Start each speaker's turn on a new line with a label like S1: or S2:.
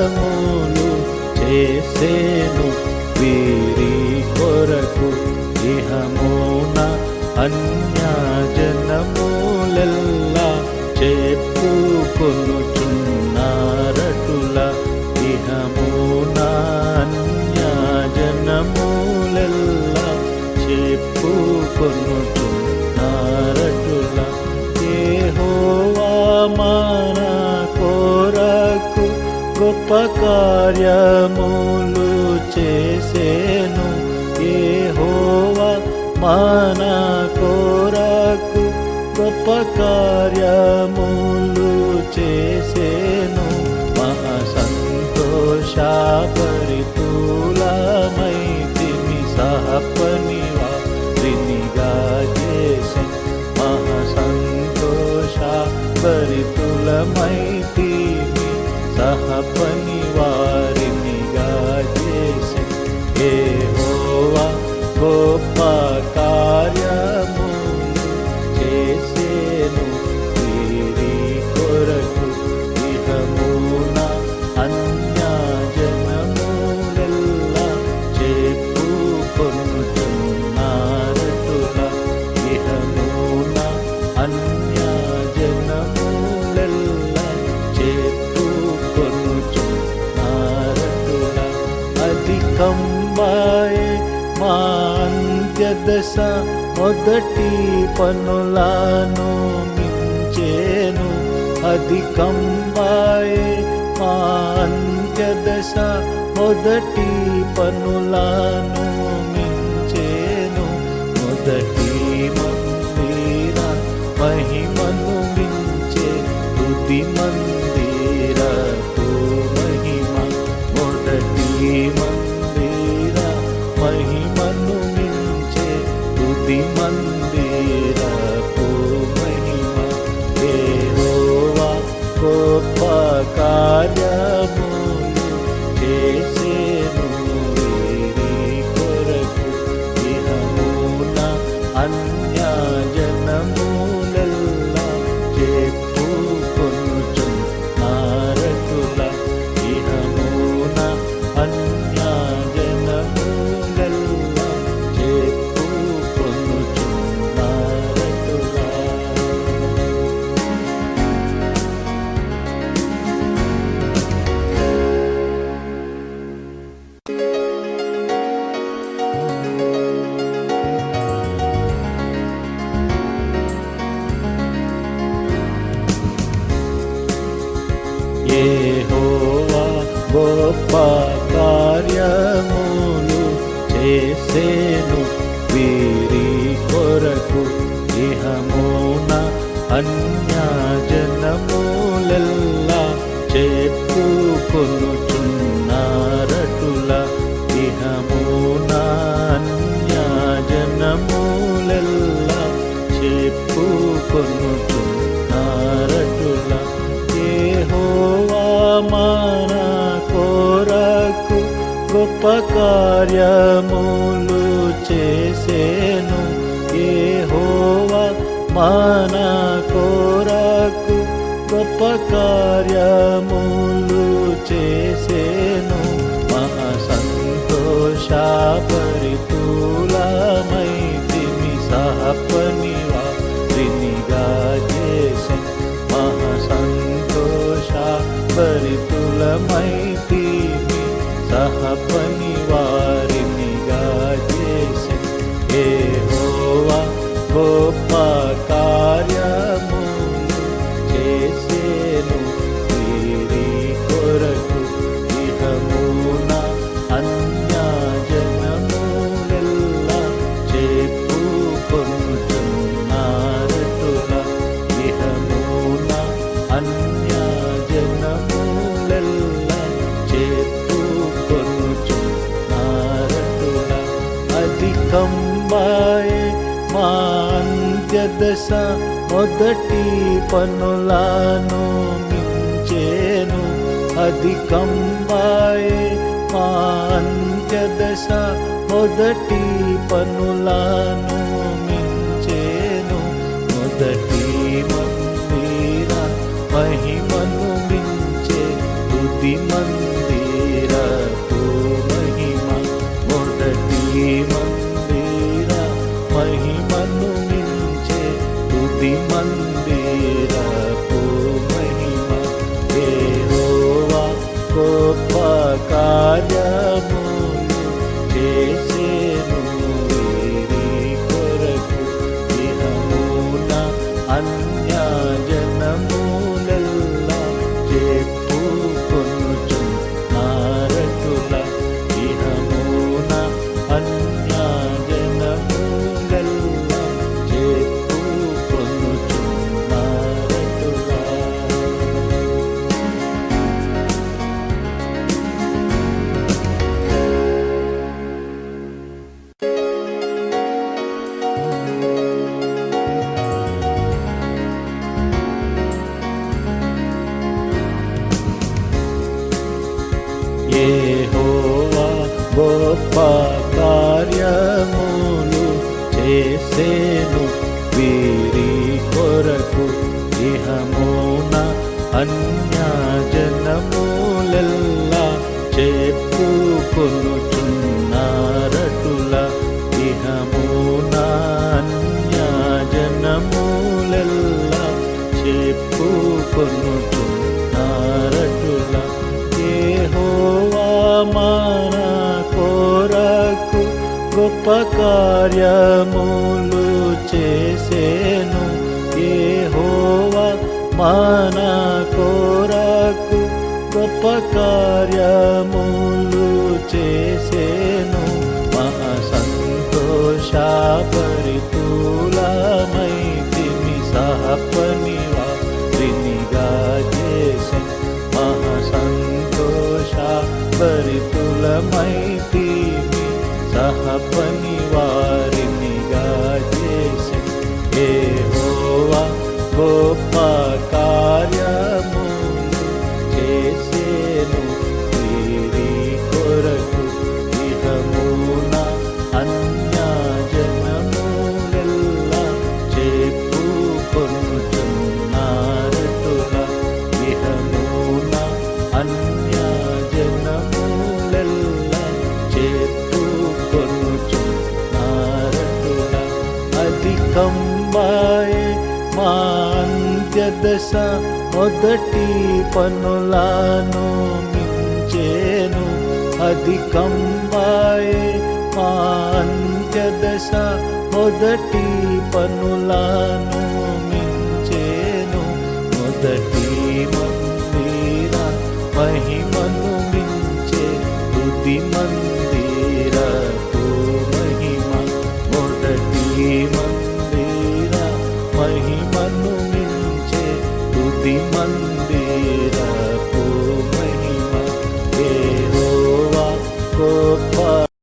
S1: కార్యములు చేసేను వీరి కొరకు. ఇహమున అన్యజనములెల్లా చెప్పుకొనుచున్నారటుల. ఇహమున అన్యజనములెల్లా చెప్పుకొనుచున్నారటుల. యెహోవా మన కొరకు గొప్ప కార్యములు చేసేను. యెహోవా మన కొరకు గొప్ప కార్యములు చేసేను. మహా సంతోషభరితులమైతిమి సహపనివారినిగా చేసెను. మహా సంతోషభరితులమైతిమి సహపనివారినిగా చేసెను. యెహోవా గొప్ప కార్యములు చేసేను వీరి కొరకు. ఇహమున అన్యజనములెల్లా చెప్పుకొనుచున్నారటుల. ఇహమున అన్యజనములెల్లా చెప్పుకొనుచున్నారటుల. అధికంబాయే మా అంత్యదశ మొదటి పనులను మించేను. అధికంబాయే మా అంత్యదశ మొదటి పనులను మించేను. మొదటి మందిర మహిమను మించే తుది మందిరపు మహిమ. మొదటి మందిర మహిమను మించే తుది మందిరపు మహిమ. యెహోవా గొప్ప కార్యములు చేసేను వీరి కొరకు. ఇహమున అన్యజనములెల్లా చెప్పుకొనుచున్నారటుల. ఇహమున అన్యజనములెల్లా చెప్పుకొనుచున్నారటుల. యెహోవా గొప్ప కార్యములు చేసేను వీరి కొరకు. ఇహమున అన్యజనములెల్లా చెప్పుకొనుచున్నారటుల. ఇహమున అన్యజనములెల్లా చెప్పుకొనుచున్నారటుల. యెహోవా మన కొరకు గొప్ప కార్యములు చేసేను. యెహోవా మన కొరకు గొప్ప కార్యములు చేసేను. మహా సంతోషభరితులమైతిమి సహపనివారినిగా చేసెను. మహా సంతోషభరితులమైతిమి సహపనివారినిగా చేసెను. యెహోవా గొప్ప కార్యములు చేసేను వీరి కొరకు. ఇహమున అన్యజనములెల్లా చెప్పుకొనుచున్నారటుల. ఇహమున అన్యజనములెల్లా చెప్పుకొనుచున్నారటుల. అధికంబాయే మా అంత్యదశ మొదటి పనులను మించేను. అధికంబాయే మా అంత్యదశ మొదటి పనులను మించేను. మొదటి మందిర మహిమను మించే తుది తుది మందిరపు మహిమ, మొదటి మందిర మహిమను మించే తుది మందిరపు మహిమ. యెహోవా గొప్ప కార్యములు చేసెను వీరి కొరకు, ఇహమున అన్యజనములెల్లా చెప్పుకొనుచున్నారటుల, ఇహమున అన్యజనములెల్లా చెప్పుకొనుచున్నారటుల. యెహోవా గొప్ప కార్యములు చేసెను వీరి కొరకు, ఇహమున అన్యజనములెల్లా చెప్పుకొనుచున్నారటుల, ఇహమున అన్యజనములెల్లా చెప్పుకొనుచున్నారటుల. యెహోవా మన కొరకు గొప్ప కార్యములు చేసెను, యెహోవా మన కొరకు గొప్ప కార్యములు చేసెను. మహా సంతోషభరితులమైతిమి సహపనివారినిగా చేసెను, మహా సంతోషభరితులమైతిమి సహపనివారినిగా చేసెను. యెహోవా గొప్ప కార్యములు చేసెను వీరి కొరకు, ఇహమున అన్యజనములెల్లా చెప్పుకొనుచున్నారటుల, ఇహమున అన్యజనములెల్లా చెప్పుకొనుచున్నారటుల. అధికంబాయే మా అంత్యదశ మొదటి పనులను మించెను, అధికంబాయే మా అంత్యదశ మొదటి పనులను మించెను, మొదటి మందిర మహిమను మించే తుది మందిరపు మహిమ, మొదటి మందిర మహిమను మించే తుది